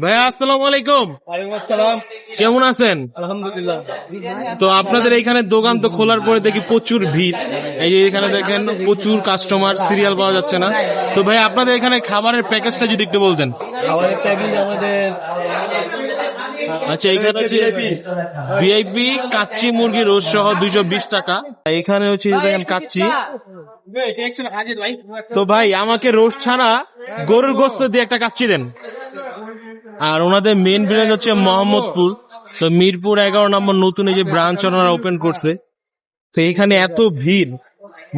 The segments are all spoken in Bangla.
ভাইয়া আসসালামু আলাইকুম। ওয়ালাইকুম আসসালাম। কেমন আছেন? আলহামদুলিল্লাহ। তো আপনাদের এইখানে দোকান তো খোলার পরে দেখি প্রচুর ভিড়। এই যে এখানে দেখেন প্রচুর কাস্টমার, সিরিয়াল পাওয়া যাচ্ছে না। তো ভাই আপনাদের এখানে খাবারের প্যাকেজটা যদি একটু বলতেন। খাবারের প্যাকেজ আমাদের আচ্ছা, এখানে হচ্ছে ভিআইপি কাচ্চি মুরগি রোজ সহ 220 টাকা। এখানে হচ্ছে দেখেন কাচ্চি। তো ভাই আমাকে রোজ ছাড়া গরুর গোস্ত দিয়ে একটা কাচ্চি দেন। আর ওনাদের মেইন ব্রাঞ্চ হচ্ছে মোহাম্মদপুর। তো মিরপুর 11 নম্বর নতুন এই যে ব্রাঞ্চ ওনারা ওপেন করছে। তো এখানে এত ভিড়,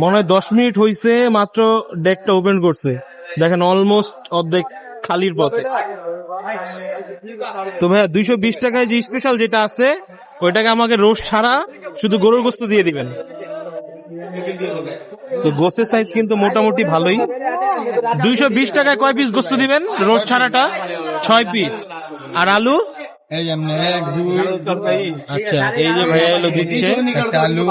মনে হয় 10 মিনিট হয়েছে মাত্র ডেকটা ওপেন করছে। দেখেন অলমোস্ট অর্ধেক খালির পথে। তো ভাইয়া 220 টাকায় যে স্পেশাল যেটা আছে ওইটাকে আমাকে রোস্ট ছাড়া শুধু গরুর গোস্ত দিয়ে দিবেন। তো গোস্তের সাইজ কিন্তু মোটামুটি ভালোই। 220 টাকায় কয় পিস গোস্ত দিবেন? Roast ছাড়াটা 6 piece. আর আলু? আচ্ছা, এই যে ভাইয়া এলো দিচ্ছে আলু।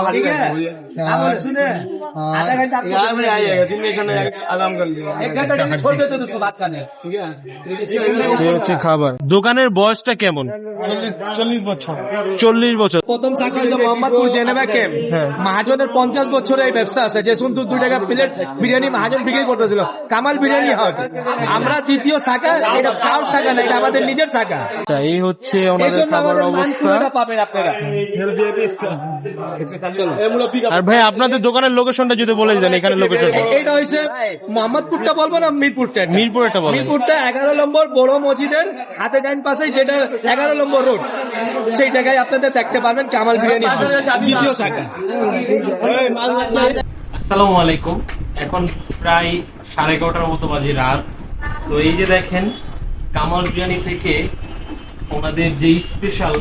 হচ্ছে খাবার। দোকানের বয়সটা কেমন? 40 বছর। 40 বছর। প্রথম চাকরি হয়েছে মোহাম্মদপুর জেনেভা ক্যাম্প। মহাজনের 50 বছরের এই ব্যবসা আছে, যে শুধু 2 টাকা প্লেট বিরিয়ানি মহাজন বিক্রি করতেছিল। কামাল বিরিয়ানি হাউস। আমরা দ্বিতীয় শাখা, এটা ফার্স্ট শাখা না, এটা আমাদের নিজের শাখা। আচ্ছা, এই হচ্ছে ওনাদের খাবার অবস্থা। পাবেন আপনারা। আর ভাই আপনাদের দোকানের লোকেশনটা যদি বলে দেন, এখানে লোকেশনটা। এটা হয়েছে মোহাম্মদপুরটা বলবো না মিরপুরটা? মিরপুরটা বলেন। মিরপুরটা 11 নম্বর বড় মসজিদের হাতে ডান পাশে, যেটা 11 নম্বর রোড, সেই জায়গায় আপনাদের দেখতে পারবেন কামাল বিরিয়ানি হাউস, দ্বিতীয় শাখা। আসসালামু আলাইকুম। এখন প্রায় 11:30 মতো বাজে রাত। তো এই যে দেখেন কামাল বিরিয়ানি থেকে ওনাদের যে স্পেশাল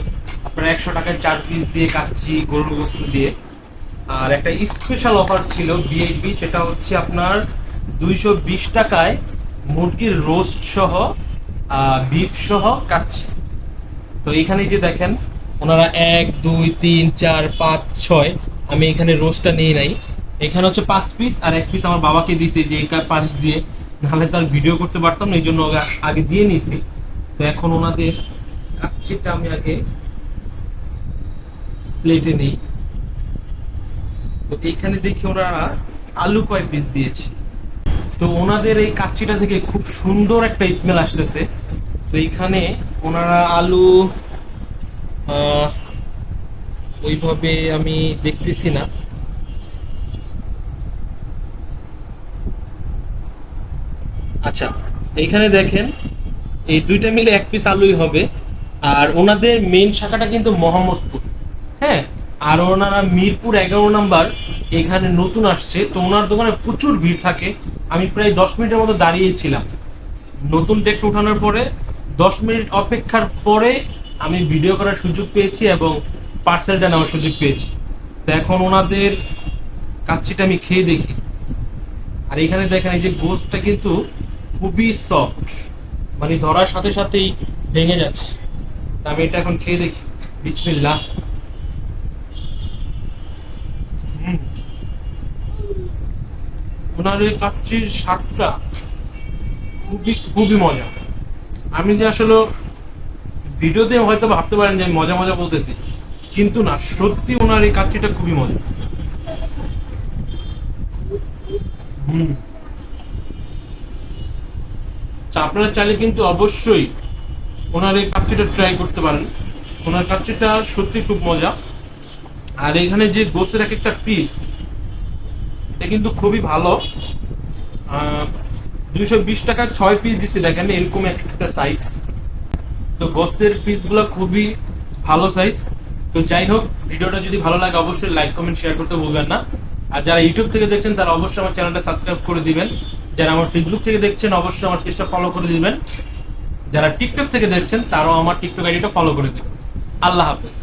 আপনার 100 টাকায় 4 পিস দিয়ে কাচ্চি গরুর গোস্ত দিয়ে, আর একটা স্পেশাল অফার ছিল ভিআইপি, সেটা হচ্ছে আপনার 220 টাকায় মুরগির রোস্ট সহ বিফ সহ কাচ্চি। তো এখানে যে দেখেন ওনারা 1 2 3 4 5 6, আমি এখানে রোস্টটা নিয়ে নাই। এখানে হচ্ছে 5 পিস আর 1 পিস আমার বাবাকে দিয়েছে, যে পাশ দিয়ে নাহলে তার ভিডিও করতে পারতাম না, এই জন্য আগে দিয়ে নিয়েছি। তো এখন ওনাদের কাচ্চিটা আমি আগে প্লেটে নেই। তো এইখানে দেখি ওনারা আলু কয় পিস দিয়েছে। তো ওনাদের এই কাচ্চিটা থেকে খুব সুন্দর একটা স্মেল আসতেছে। তো এইখানে ওনারা আলু ওইভাবে আমি দেখতেছি না। আচ্ছা, এইখানে দেখেন এই দুইটা মিলে 1 পিস আলুই হবে। আর ওনাদের মেইন শাখাটা কিন্তু মোহাম্মদপুর, হ্যাঁ। আর ওনারা মিরপুর 11 নাম্বার এখানে নতুন আসছে। তো ওনার দোকানে প্রচুর ভিড় থাকে। আমি প্রায় 10 মিনিটের মতো দাঁড়িয়েছিলাম। নতুন ডেক উঠানোর পরে 10 মিনিট অপেক্ষার পরে আমি ভিডিও করার সুযোগ পেয়েছি এবং পার্সেলটা নেওয়ার সুযোগ পেয়েছি। তো এখন ওনাদের কাচ্চিটা আমি খেয়ে দেখি। আর এখানে দেখেন এই যে গোশতটা কিন্তু খুবই সফট, মানে ধরার সাথে সাথেই ভেঙে যাচ্ছে। তা আমি এটা এখন খেয়ে দেখি। বিসমিল্লাহ। ওনার এই কাচ্চির স্বাদটা খুবই খুবই মজা। আমি যে আসলে ভিডিওতে হয়তো ভাবতে পারেন যে আমি মজা মজা বলতেছি, কিন্তু না, সত্যি ওনার এই কাচ্চিটা খুবই মজা। আপনারা চাইলে কিন্তু অবশ্যই ওনার এই কাচ্চিটা ট্রাই করতে পারেন। ওনার কাচ্চিটা সত্যি খুব মজা। আর এখানে যে গোসের এক একটা পিস, এটা কিন্তু খুবই ভালো। 220 টাকায় 6 পিস দিচ্ছে, দেখেন এরকম একটা সাইজ। তো গোসের পিসগুলো খুবই ভালো সাইজ। তো যাই হোক, ভিডিওটা যদি ভালো লাগে অবশ্যই লাইক কমেন্ট শেয়ার করতে ভুলবেন না। আর যারা ইউটিউব থেকে দেখছেন তারা অবশ্যই আমার চ্যানেলটা সাবস্ক্রাইব করে দিবেন। যারা আমার ফেসবুক থেকে দেখছেন অবশ্যই আমার পেজটা ফলো করে দিবেন। যারা টিকটক থেকে দেখছেন তারাও আমার টিকটক আইডিটা ফলো করে দিবেন। আল্লাহ হাফেজ।